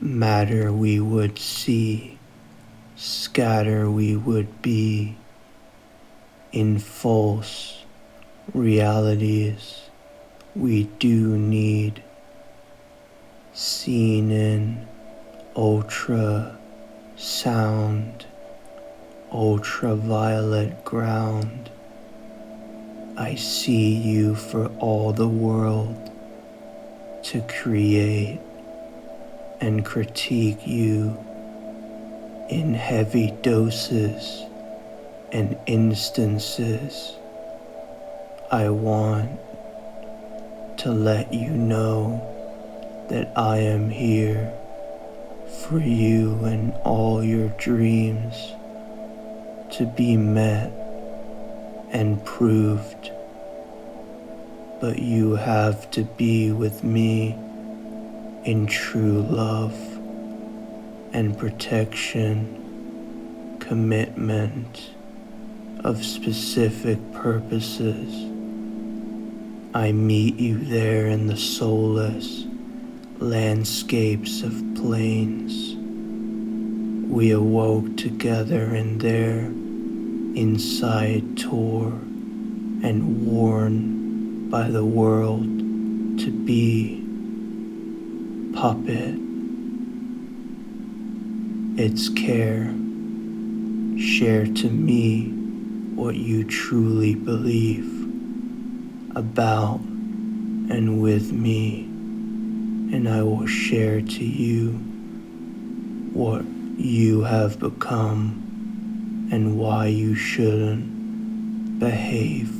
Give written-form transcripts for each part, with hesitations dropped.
Matter we would see, scatter we would be in false realities we do need, seen in ultra sound, ultraviolet ground. I see you for all the world to create and critique you in heavy doses and instances. I want to let you know that I am here for you and all your dreams to be met and proved. But you have to be with me in true love and protection, commitment of specific purposes. I meet you there in the soulless landscapes of plains. We awoke together in their inside tour and worn by the world to be puppet. Its care. Share to me what you truly believe about and with me, and I will share to you what you have become and why you shouldn't behave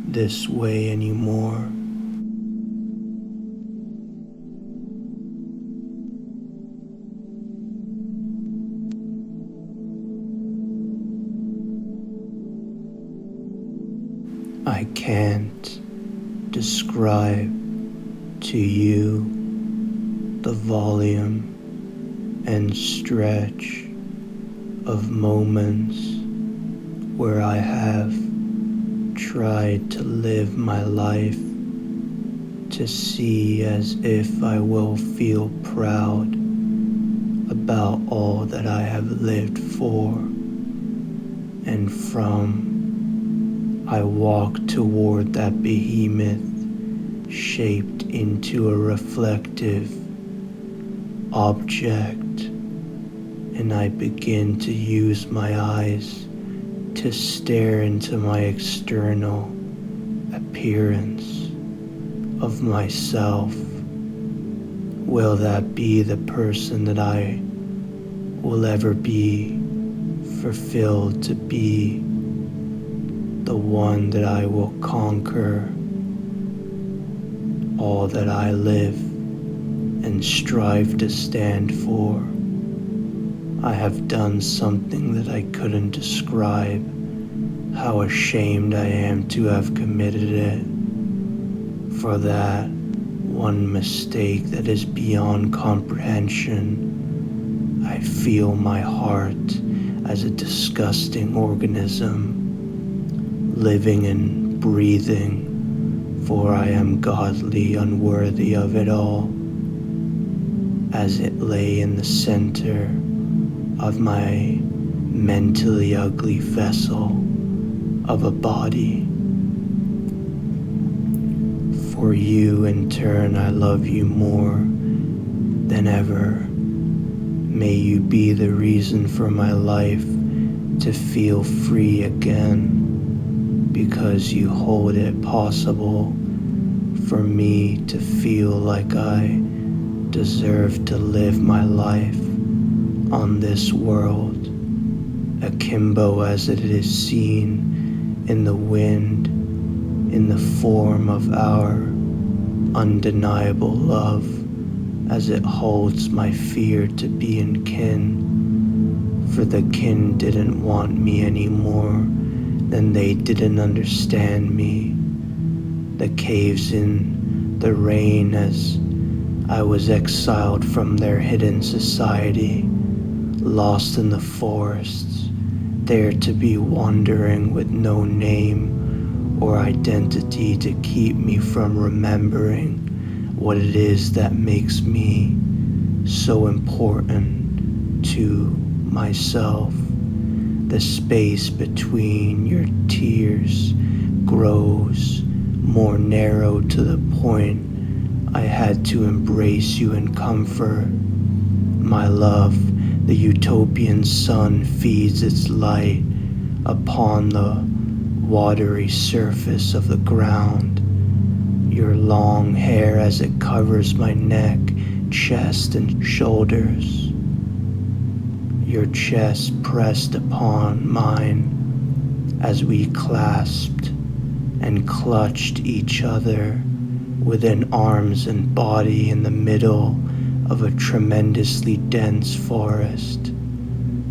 this way anymore. I can't describe to you the volume and stretch of moments where I have tried to live my life to see as if I will feel proud about all that I have lived for and from. I walk toward that behemoth shaped into a reflective object, and I begin to use my eyes to stare into my external appearance of myself. Will that be the person that I will ever be fulfilled to be? The one that I will conquer all that I live and strive to stand for. I have done something that I couldn't describe, how ashamed I am to have committed it. For that one mistake that is beyond comprehension, I feel my heart as a disgusting organism, living and breathing, for I am godly unworthy of it all, as it lay in the center of my mentally ugly vessel of a body. For you in turn I love you more than ever. May you be the reason for my life to feel free again, because you hold it possible for me to feel like I deserve to live my life on this world, akimbo as it is seen in the wind, in the form of our undeniable love, as it holds my fear to be in kin. For the kin didn't want me anymore, then they didn't understand me. The caves in the rain as I was exiled from their hidden society, lost in the forests, there to be wandering with no name or identity to keep me from remembering what it is that makes me so important to myself. The space between your tears grows more narrow to the point I had to embrace you in comfort. My love, the utopian sun feeds its light upon the watery surface of the ground. Your long hair as it covers my neck, chest, and shoulders. Your chest pressed upon mine as we clasped and clutched each other within arms and body in the middle of a tremendously dense forest.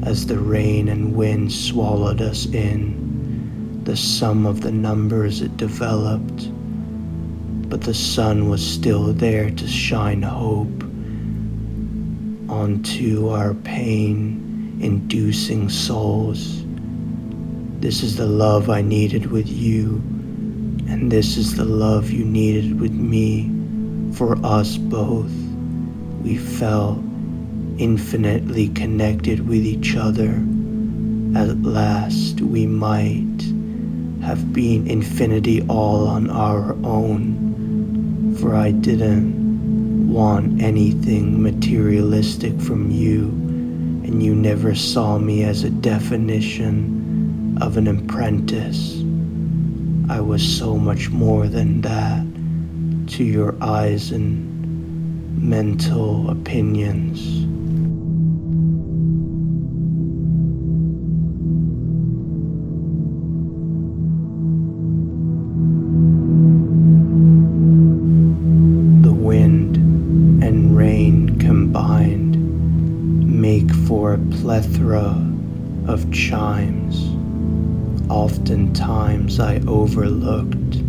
As the rain and wind swallowed us in, the sum of the numbers it developed, but the sun was still there to shine hope onto our pain-inducing souls. This is the love I needed with you, and this is the love you needed with me. For us both, we felt infinitely connected with each other. At last, we might have been infinity all on our own, for I didn't want anything materialistic from you, and you never saw me as a definition of an apprentice. I was so much more than that to your eyes and mental opinions. The wind and rain combined make for a plethora of chimes. Oftentimes I overlooked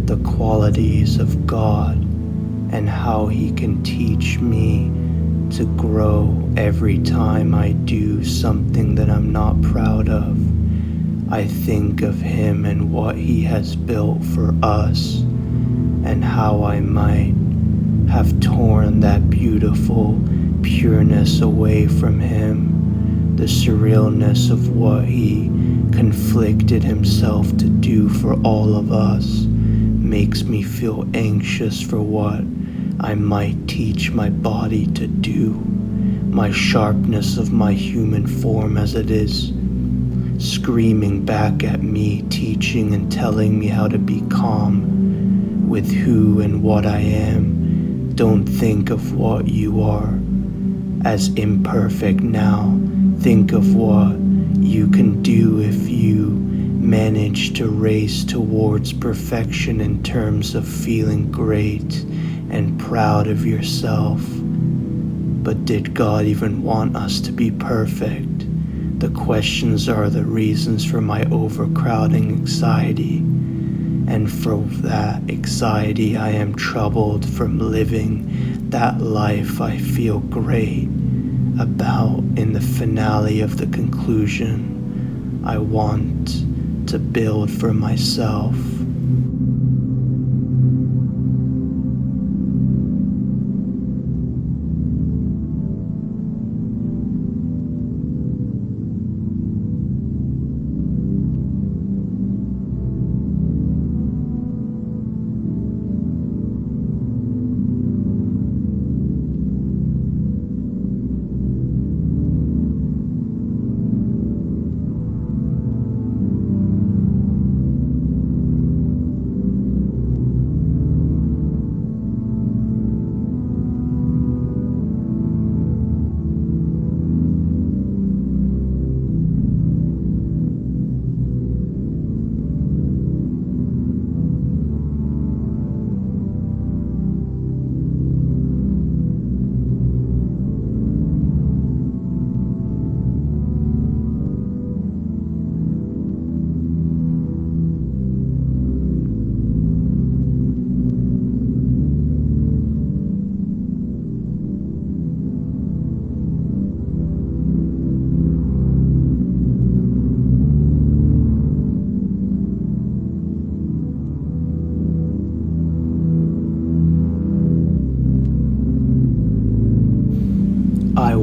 the qualities of God and how He can teach me to grow every time I do something that I'm not proud of. I think of Him and what He has built for us, and how I might have torn that beautiful pureness away from Him. The surrealness of what He conflicted Himself to do for all of us makes me feel anxious for what I might teach my body to do. My sharpness of my human form as it is screaming back at me, teaching and telling me how to be calm with who and what I am. Don't think of what you are as imperfect now. Think of what you can do if you manage to race towards perfection in terms of feeling great and proud of yourself. But did God even want us to be perfect? The questions are the reasons for my overcrowding anxiety, and for that anxiety I am troubled from living that life I feel great about in the finale of the conclusion I want to build for myself.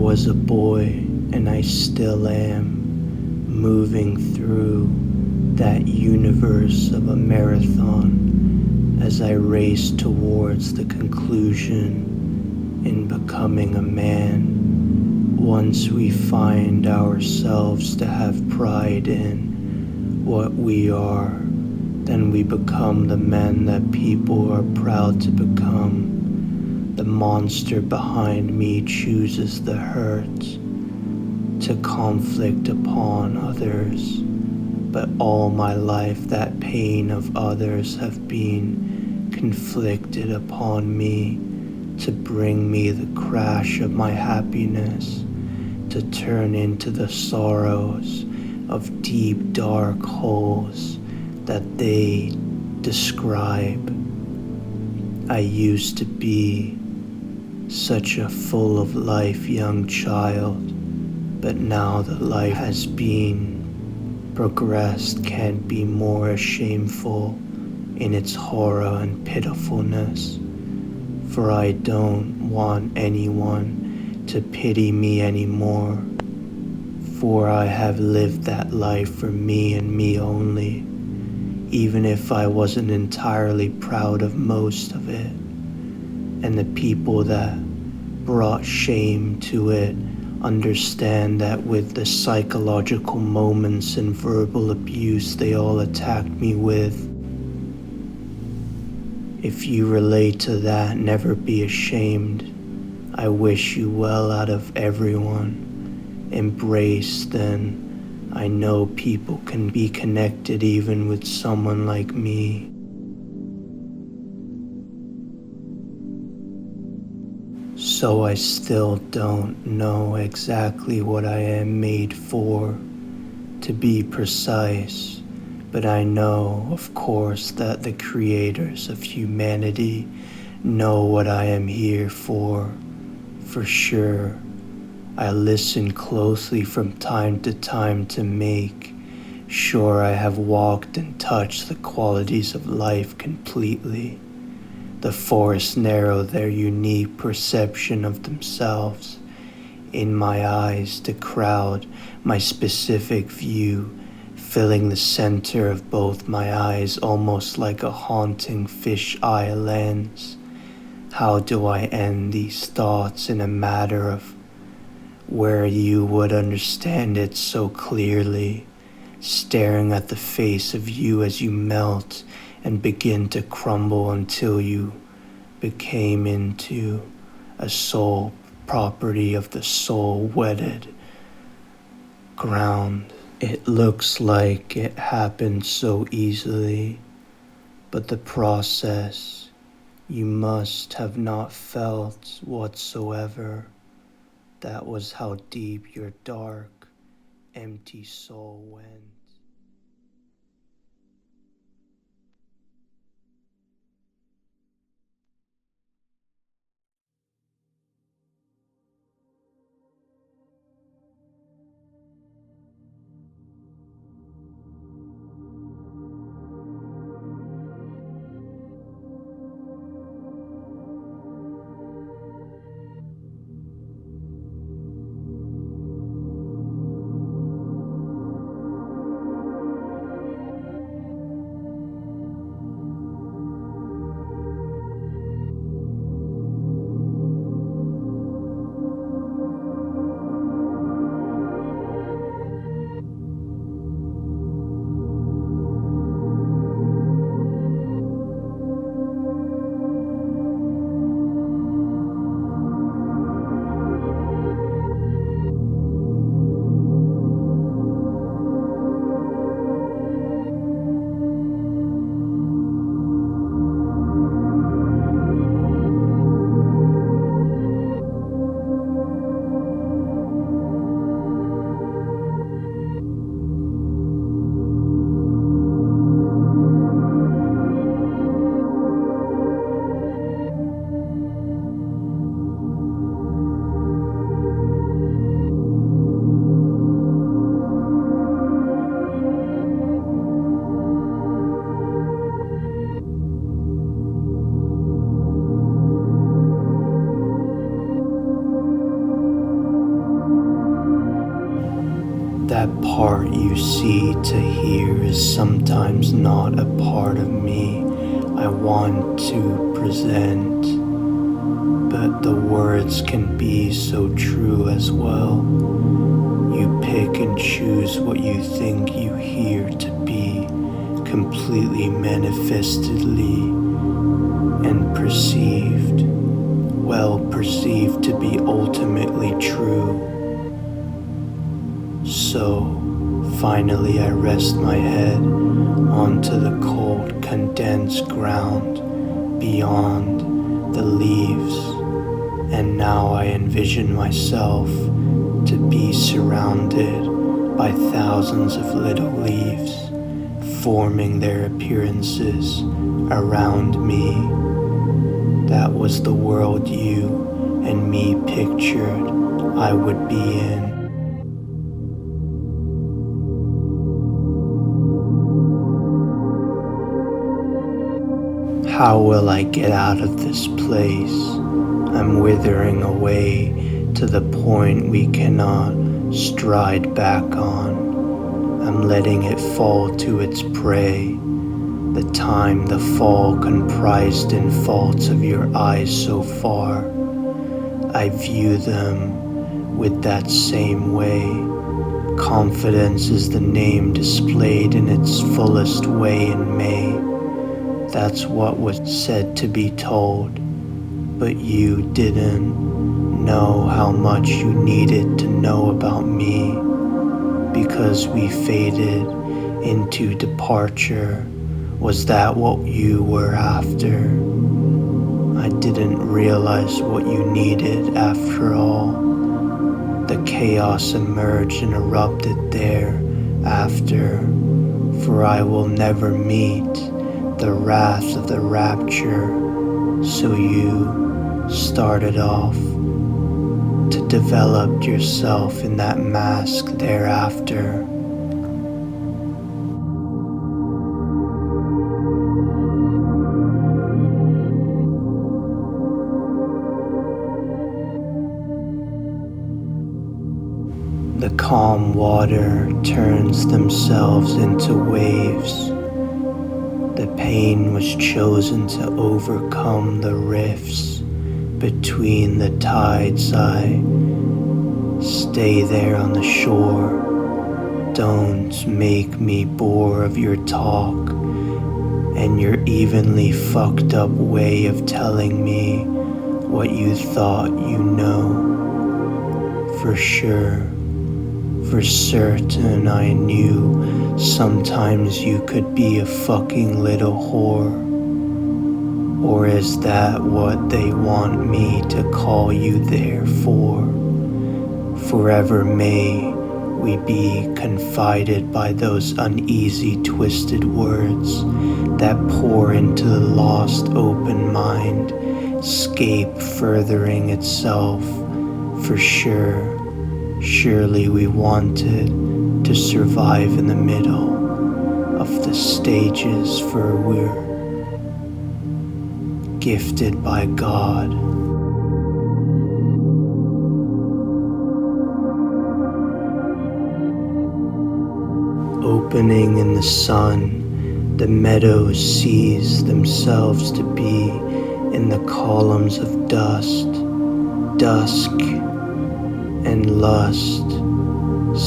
was a boy, and I still am, moving through that universe of a marathon as I race towards the conclusion in becoming a man. Once we find ourselves to have pride in what we are, then we become the men that people are proud to become. The monster behind me chooses the hurt to conflict upon others, but all my life that pain of others have been conflicted upon me to bring me the crash of my happiness, to turn into the sorrows of deep dark holes that they describe. I used to be such a full of life young child, but now that life has been progressed can't be more shameful in its horror and pitifulness, for I don't want anyone to pity me anymore, for I have lived that life for me and me only, even if I wasn't entirely proud of most of it, and the people that brought shame to it understand that with the psychological moments and verbal abuse they all attacked me with. If you relate to that, never be ashamed. I wish you well out of everyone. Embrace, then I know people can be connected even with someone like me. So I still don't know exactly what I am made for, to be precise, but I know, of course, that the creators of humanity know what I am here for sure. I listen closely from time to time to make sure I have walked and touched the qualities of life completely. The forests narrow their unique perception of themselves. In my eyes, to crowd my specific view, filling the center of both my eyes almost like a haunting fish-eye lens. How do I end these thoughts in a matter of where you would understand it so clearly, staring at the face of you as you melt and begin to crumble until you became into a soul property of the soul wedded ground. It looks like it happened so easily, but the process you must have not felt whatsoever. That was how deep your dark, empty soul went. That part you see to hear is sometimes not a part of me I want to present, but the words can be so true as well. You pick and choose what you think you hear to be completely manifestedly and perceived, well perceived to be ultimately true. So, finally I rest my head onto the cold, condensed ground beyond the leaves, and now I envision myself to be surrounded by thousands of little leaves, forming their appearances around me. That was the world you and me pictured I would be in. How will I get out of this place? I'm withering away to the point we cannot stride back on. I'm letting it fall to its prey. The time the fall comprised in faults of your eyes so far. I view them with that same way. Confidence is the name displayed in its fullest way in May. That's what was said to be told, but you didn't know how much you needed to know about me, because we faded into departure. Was that what you were after? I didn't realize what you needed after all. The chaos emerged and erupted thereafter, for I will never meet the wrath of the rapture. So you started off to develop yourself in that mask thereafter. The calm water turns themselves into waves. The pain was chosen to overcome the rifts between the tides. I stay there on the shore. Don't make me bore of your talk and your evenly fucked up way of telling me what you thought you know. For sure, for certain I knew sometimes you could be a fucking little whore. Or is that what they want me to call you there for? Forever may we be confided by those uneasy twisted words that pour into the lost open mind, escape furthering itself. For sure, surely we wanted to survive in the middle of the stages, for we're gifted by God. Opening in the sun, the meadows seize themselves to be in the columns of dust, dusk, and lust,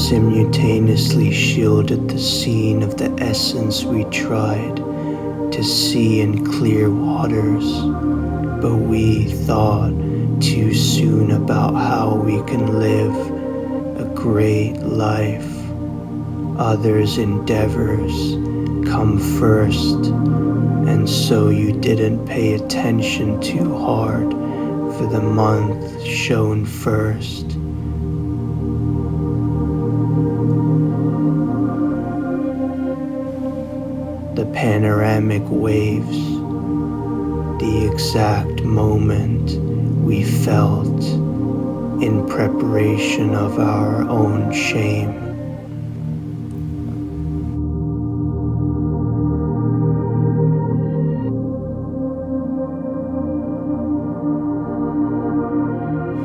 simultaneously shielded the scene of the essence we tried to see in clear waters, but we thought too soon about how we can live a great life. Others' endeavors come first, and so you didn't pay attention too hard for the month shown first. The panoramic waves, the exact moment we felt in preparation of our own shame.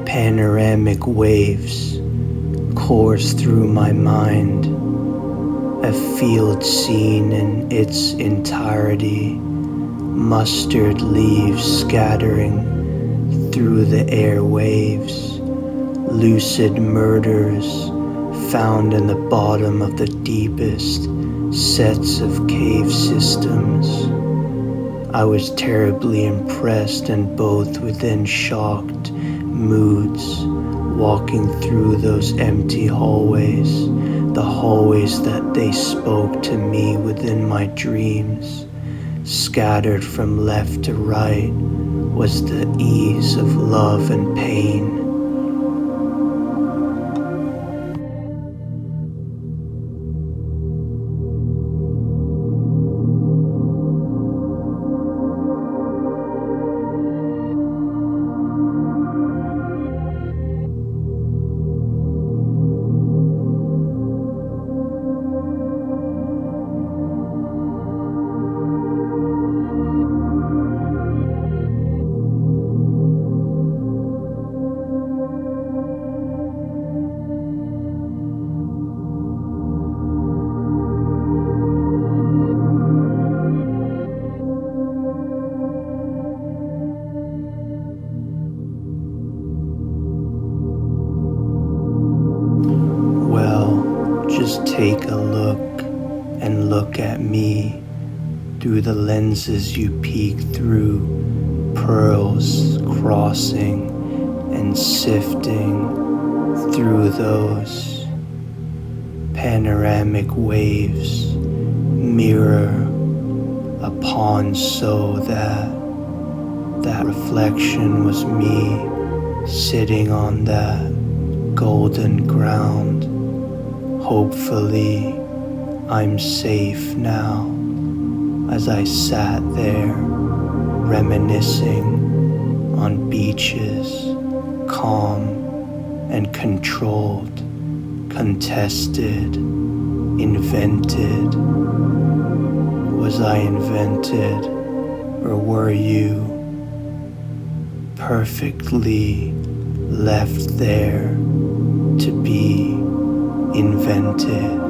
Panoramic waves, course through my mind, a field scene in its entirety, mustard leaves scattering through the airwaves, lucid murders found in the bottom of the deepest sets of cave systems. I was terribly impressed and both within shocked moods, walking through those empty hallways, the hallways that they spoke to me within my dreams. Scattered from left to right was the ease of love and pain. Just take a look and look at me through the lenses you peek through, pearls crossing and sifting through those panoramic waves, mirror a pond so that reflection was me sitting on that golden ground. Hopefully, I'm safe now, as I sat there reminiscing on beaches, calm and controlled, contested, invented. Was I invented, or were you perfectly left there to be invented?